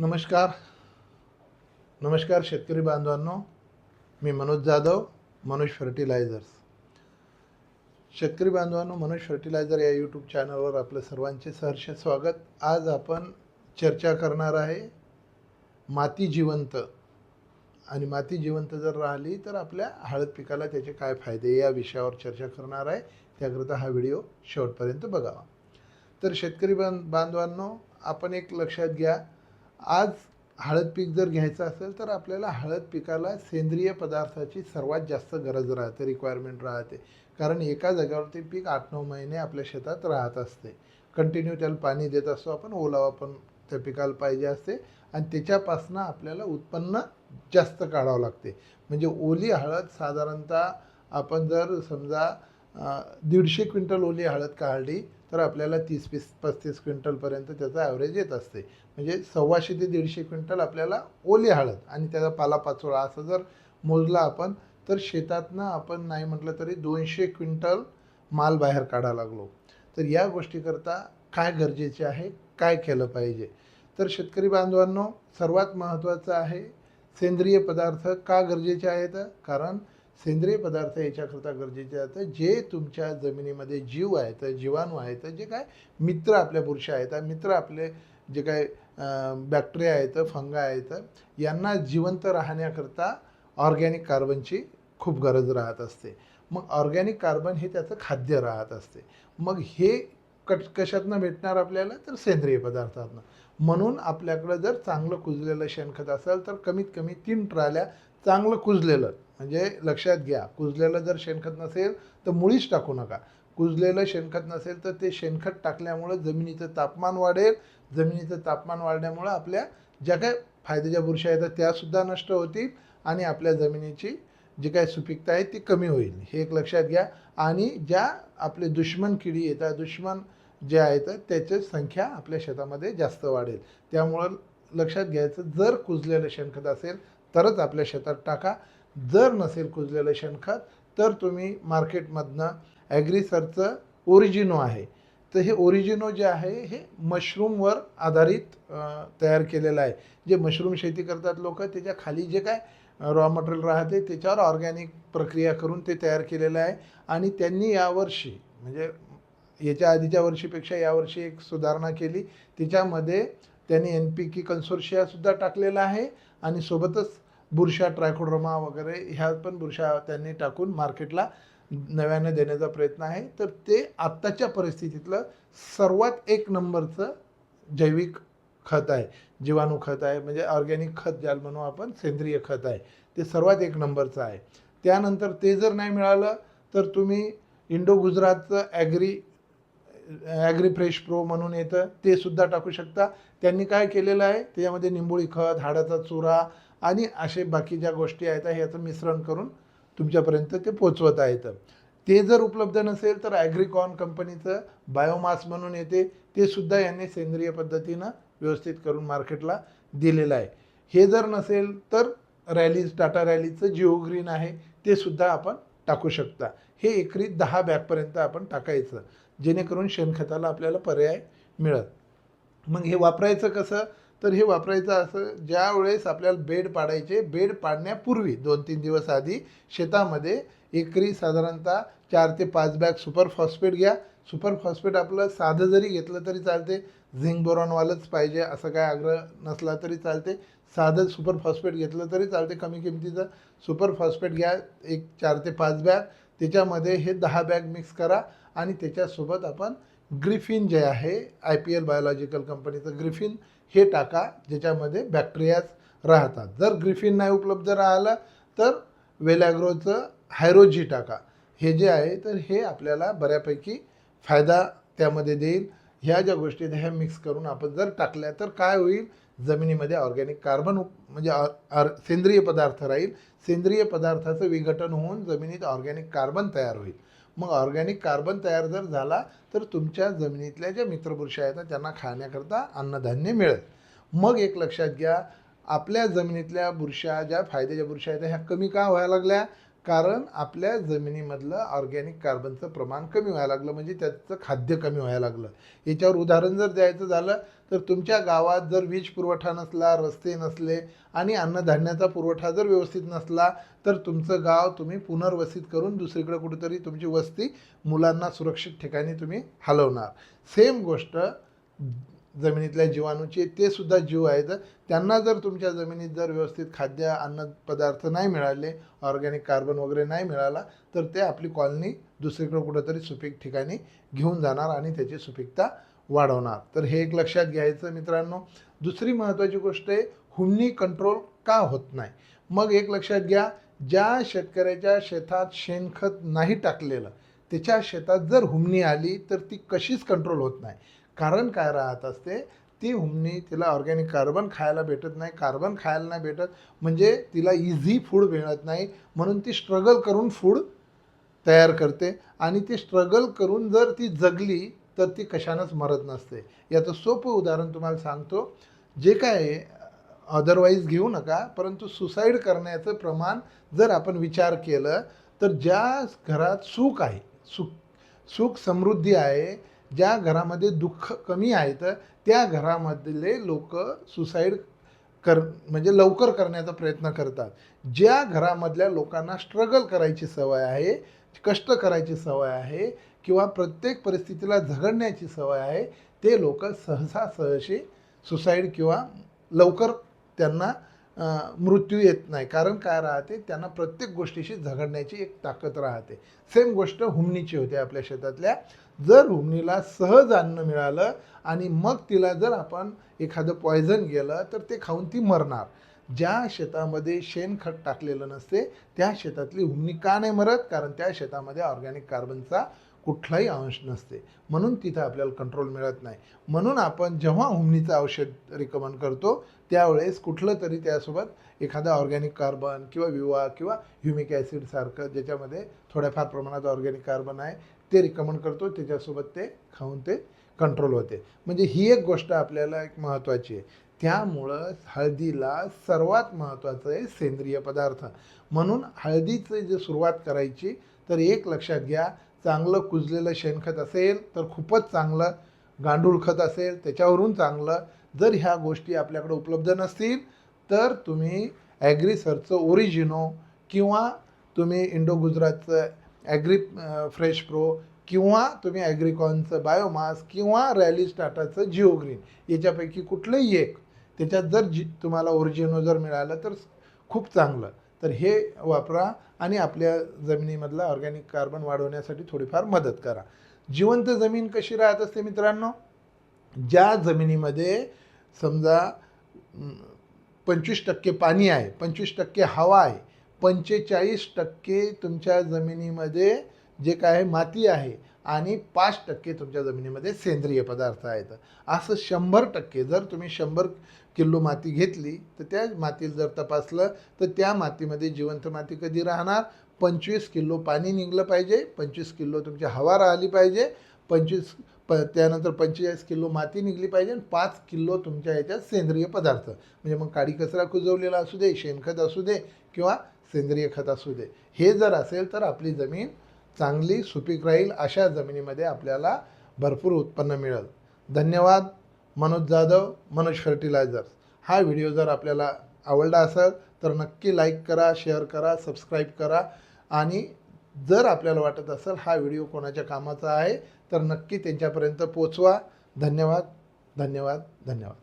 नमस्कार नमस्कार शेतकरी बांधवांनो, मी मनोज जाधव, मनोज फर्टिलायझर्स. शेतकरी बांधवांनो, मनोज फर्टिलायझर या यूट्यूब चॅनलवर आपलं सर्वांचे सहर्ष स्वागत. आज आपण चर्चा करणार आहे माती जिवंत. आणि माती जिवंत जर राहिली तर आपल्या हळद पिकाला त्याचे काय फायदे या विषयावर चर्चा करणार आहे. त्याकरिता हा व्हिडिओ शेवटपर्यंत बघावा. तर शेतकरी बांधवांनो, आपण एक लक्षात घ्या, आज हळद पीक जर घ्यायचं असेल तर आपल्याला हळद पिकाला सेंद्रिय पदार्थाची सर्वात जास्त गरज राहते, रिक्वायरमेंट राहते. कारण एका जागेवरती पीक 8-9 महिने आपल्या शेतात राहत असते. कंटिन्यू त्याला पाणी देत असतो आपण, ओलावा पण त्या पिकाला पाहिजे असते आणि त्याच्यापासून आपल्याला उत्पन्न जास्त काढावं लागते. म्हणजे ओली हळद साधारणतः आपण जर समजा 150 क्विंटल ओली हळद काढली तर आपल्याला 30-35 क्विंटलपर्यंत त्याचा ॲव्हरेज येत असते. म्हणजे 125 ते 150 क्विंटल आपल्याला ओली हळद आणि त्याचा पालापाचोळा असं जर मोजला आपण तर शेतातनं आपण नाही म्हटलं तरी 200 क्विंटल माल बाहेर काढायला लागलो. तर या गोष्टीकरता काय गरजेचे आहे, काय केलं पाहिजे? तर शेतकरी बांधवांनो, सर्वात महत्त्वाचं आहे सेंद्रिय पदार्थ का गरजेचे आहेत? कारण सेंद्रिय पदार्थ याच्याकरता गरजेचे आहेत जे तुमच्या जमिनीमध्ये जीव आहेत, जीवाणू आहेत, जे काय मित्र आपल्या बुरशी आहेत, मित्र आपले जे काय बॅक्टेरिया आहेत, फंगा आहेत, यांना जिवंत राहण्याकरता ऑर्गॅनिक कार्बनची खूप गरज राहत असते. मग ऑर्गॅनिक कार्बन हे त्याचं खाद्य राहत असते. मग हे कशातनं भेटणार आपल्याला? तर सेंद्रिय पदार्थातनं. म्हणून आपल्याकडं जर चांगलं कुजलेलं शेणखत असेल तर कमीत कमी 3 ट्राल्या चांगलं कुजलेलं, म्हणजे लक्षात घ्या, कुजलेलं जर शेणखत नसेल तर मुळीच टाकू नका. कुजलेलं शेणखत नसेल तर ते शेणखत टाकल्यामुळं जमिनीचं तापमान वाढेल. जमिनीचं तापमान वाढल्यामुळं आपल्या ज्या काय फायद्याच्या बुरशा आहेत त्यासुद्धा नष्ट होतील आणि आपल्या जमिनीची जी काय सुपीकता आहे ती कमी होईल. हे एक लक्षात घ्या. आणि ज्या आपले दुश्मन किडी येतात, दुश्मन जे आहेत त्याची संख्या आपल्या शेतामध्ये जास्त वाढेल. त्यामुळं लक्षात घ्यायचं, जर कुजलेलं शेणखत असेल तरच आपल्या शेतात टाका. जर नसेल कुजलेलं शेणखत तर तुम्ही मार्केटमधनं ॲग्रीसर्चचं ओरिजिनो आहे, तर हे ओरिजिनो जे आहे हे मशरूमवर आधारित तयार केलेलं आहे. जे मशरूम शेती करतात लोक, त्याच्या खाली जे काय रॉ मटेरियल राहते त्याच्यावर ऑर्गॅनिक प्रक्रिया करून ते तयार केलेलं आहे. आणि त्यांनी यावर्षी, म्हणजे याच्या आधीच्या वर्षीपेक्षा यावर्षी एक सुधारणा केली. त्याच्यामध्ये त्यांनी NPK कन्सोर्शियासुद्धा टाकलेला आहे आणि सोबतच बुरशा, ट्रायकोडर्मा वगैरे ह्या पण बुरशा त्यांनी टाकून मार्केटला नव्यानं देण्याचा प्रयत्न आहे. तर ते आत्ताच्या परिस्थितीतलं सर्वात 1 नंबरचं जैविक खत आहे, जीवाणू खत आहे, म्हणजे ऑर्गॅनिक खत ज्याला म्हणू आपण, सेंद्रिय खत आहे, ते सर्वात 1 नंबरचं आहे. त्यानंतर ते जर नाही मिळालं तर तुम्ही इंडो गुजरातचं ॲग्री फ्रेश प्रो म्हणून येतं, ते सुद्धा टाकू शकता. त्यांनी काय केलेलं आहे, त्याच्यामध्ये निंबोळी खत, हाडाचा चुरा आणि असे बाकी ज्या गोष्टी आहेत ह्याचं मिश्रण करून तुमच्यापर्यंत ते पोचवत आहेत. ते जर उपलब्ध नसेल तर ॲग्रीकॉन कंपनीचं बायोमास म्हणून येते, ते सुद्धा यांनी सेंद्रिय पद्धतीनं व्यवस्थित करून मार्केटला दिलेलं आहे. हे जर नसेल तर टाटा रॅलीचं जिओ ग्रीन आहे, ते सुद्धा आपण टाकू शकता. हे एकरी 10 बॅगपर्यंत आपण टाकायचं, जेणेकरून शेणखताला आपल्याला पर्याय मिळत. मग हे वापरायचं कसं? तर हे वापरायचं असं, ज्या वेळेस आपल्याला बेड पाडायचे, बेड पाडण्यापूर्वी 2-3 दिवस आधी शेतामध्ये एकरी साधारणतः 4 ते 5 बॅग सुपर फॉस्फेट घ्या. सुपर फॉस्फेट आपलं साधं जरी घेतलं तरी चालते, झिंक बोरॉनवालंच पाहिजे असं काय आग्रह नसला तरी चालते. साधं सुपर फॉस्फेट घेतलं तरी चालते, कमी किमतीचं सुपर फॉस्फेट घ्या, एक 4 ते 5 बॅग. त्याच्यामध्ये हे 10 बॅग मिक्स करा आणि त्याच्यासोबत आपण ग्रिफिन जे आहे, IPL बायोलॉजिकल कंपनीचं ग्रिफिन, हे टाका, ज्याच्यामध्ये बॅक्टेरियाज राहतात. जर ग्रिफिन नाही उपलब्ध राहिलं तर वेलॅग्रोचं हायरोजी टाका. हे जे आहे तर हे आपल्याला बऱ्यापैकी फायदा त्यामध्ये देईल. ह्या ज्या गोष्टी आहेत ह्या मिक्स करून आपण जर टाकल्या तर काय होईल, जमिनीमध्ये ऑर्गॅनिक कार्बन म्हणजे सेंद्रिय पदार्थ राहील. सेंद्रिय पदार्थाचं विघटन होऊन जमिनीत ऑर्गॅनिक कार्बन तयार होईल. मग ऑर्गॅनिक कार्बन तयार जर झाला तर तुमच्या जमिनीतल्या ज्या मित्रबुरशी आहेत त्यांना खाण्याकरता अन्नधान्य मिळेल. मग एक लक्षात घ्या, आपल्या जमिनीतल्या बुरशा, ज्या फायद्याच्या बुरशा आहेत ह्या कमी का व्हायला लागल्या? कारण आपल्या जमिनीमधलं ऑर्गॅनिक कार्बनचं प्रमाण कमी व्हायला लागलं, म्हणजे त्याचं खाद्य कमी व्हायला लागलं. याच्यावर उदाहरण जर द्यायचं झालं तर तुमच्या गावात जर वीज पुरवठा नसला, रस्ते नसले आणि अन्नधान्याचा पुरवठा जर व्यवस्थित नसला तर तुमचं गाव तुम्ही पुनर्वसित करून दुसरीकडे कुठेतरी तुमची वस्ती, मुलांना सुरक्षित ठिकाणी तुम्ही हलवणार. सेम गोष्ट जमिनीतल्या जीवाणूची, ते सुद्धा जीव आहेत. त्यांना जर तुमच्या जमिनीत जर व्यवस्थित खाद्य अन्न पदार्थ नाही मिळाले, ऑर्गॅनिक कार्बन वगैरे नाही मिळाला, तर ते आपली कॉलनी दुसरीकडे कुठंतरी सुपीक ठिकाणी घेऊन जाणार आणि त्याची सुपीकता वाढवणार. तर हे एक लक्षात घ्यायचं मित्रांनो. दुसरी महत्त्वाची गोष्ट आहे, हुमणी कंट्रोल का होत नाही. मग एक लक्षात घ्या, ज्या शेतकऱ्याच्या शेतात शेणखत नाही टाकलेलं त्याच्या शेतात जर हुमणी आली तर ती कशीच कंट्रोल होत नाही. कारण काय राहत असते, ती हुमणी तिला ऑर्गॅनिक कार्बन खायला भेटत नाही. कार्बन खायला नाही भेटत म्हणजे तिला इझी फूड मिळत नाही, म्हणून ती स्ट्रगल करून फूड तयार करते. आणि ती स्ट्रगल करून जर ती जगली तर ती कशानंच मरत नसते. याचं सोपं उदाहरण तुम्हाला सांगतो. जे काय अदरवाईज घेऊ नका, परंतु सुसाईड करण्याचं प्रमाण जर आपण विचार केलं तर ज्या घरात सुख आहे, सुख समृद्धी आहे, ज्या घरामध्ये दुःख कमी आहे, तर त्या घरामधले लोक सुसाईड म्हणजे लवकर करण्याचा प्रयत्न करतात. ज्या घरामधल्या लोकांना स्ट्रगल करायची सवय आहे, कष्ट करायची सवय आहे किंवा प्रत्येक परिस्थितीला झगडण्याची सवय आहे, ते लोक सहसाहशी सुसाईड किंवा लवकर त्यांना मृत्यू येत नाही. कारण काय राहते, त्यांना प्रत्येक गोष्टीशी झगडण्याची एक ताकद राहते. सेम गोष्ट हुमणीची होते आपल्या शेतातल्या. जर हुमणीला सहज अन्न मिळालं आणि मग तिला जर आपण एखादं पॉयझन गेलं तर ते खाऊन ती मरणार. ज्या शेतामध्ये शेणखत टाकलेलं नसते त्या शेतातली हुमणी का नाही मरत? कारण त्या शेतामध्ये ऑर्गॅनिक कार्बनचा कुठलाही अंश नसते, म्हणून तिथं आपल्याला कंट्रोल मिळत नाही. म्हणून आपण जेव्हा हुमणीचं औषध रिकमेंड करतो त्यावेळेस कुठलं तरी त्यासोबत एखादा ऑर्गॅनिक कार्बन किंवा विवा किंवा ह्युमिक ॲसिडसारखं ज्याच्यामध्ये थोड्याफार प्रमाणात ऑर्गॅनिक कार्बन आहे ते रिकमेंड करतो. त्याच्यासोबत ते खाऊन ते कंट्रोल होते. म्हणजे ही एक गोष्ट आपल्याला एक महत्त्वाची आहे. त्यामुळं हळदीला सर्वात महत्त्वाचं आहे सेंद्रिय पदार्थ. म्हणून हळदीचं जे सुरुवात करायची तर एक लक्षात घ्या, चांगलं कुजलेलं शेणखत असेल तर खूपच चांगलं, गांडूळ खत असेल त्याच्यावरून चांगलं. जर ह्या गोष्टी आपल्याकडे उपलब्ध नसतील तर तुम्ही ॲग्रीसर्चचं ओरिजिनो किंवा तुम्ही इंडो गुजरातचं ॲग्री फ्रेश प्रो किंवा तुम्ही ॲग्रिकॉनचं बायोमास किंवा रॅलीज टाटाचं जिओग्रीन याच्यापैकी कुठलंही एक, त्याच्यात जर तुम्हाला ओरिजिनो जर मिळालं तर खूप चांगलं. तर हे वापरा आणि आपल्या जमिनीमधला ऑर्गॅनिक कार्बन वाढवण्यासाठी थोडीफार मदत करा. जिवंत जमीन कशी राहत असते मित्रांनो? ज्या जमिनीमध्ये समजा 25% पाणी आहे, 25% हवा आहे, 45% तुमच्या जमिनीमध्ये जे काय माती आहे आणि 5% तुमच्या जमिनीमध्ये सेंद्रिय पदार्थ आहेत. असं 100% जर तुम्ही 100 किलो माती घेतली तर त्या मातीला जर तपासलं तर त्या मातीमध्ये जिवंत माती कधी राहणार? 25 किलो पाणी निघलं पाहिजे, 25 किलो तुमची हवा राहिली पाहिजे, त्यानंतर 45 किलो माती निघली पाहिजे आणि 5 किलो तुमच्या ह्याच्यात सेंद्रिय पदार्थ. म्हणजे मग काडी कचरा कुजवलेला असू दे, शेणखत असू दे किंवा सेंद्रिय खत असू दे, हे जर असेल तर आपली जमीन चांगली सुपीक राहील. अशा जमिनीमध्ये आपल्याला भरपूर उत्पन्न मिळेल. धन्यवाद. मनोज जाधव, मनोज फर्टिलायझर्स. हा व्हिडिओ जर आपल्याला आवडला असेल तर नक्की लाईक करा, शेअर करा, सबस्क्राईब करा. आणि जर आपल्याला वाटत असेल हा व्हिडिओ कोणाच्या कामाचा आहे तर नक्की त्यांच्यापर्यंत पोचवा. धन्यवाद, धन्यवाद, धन्यवाद.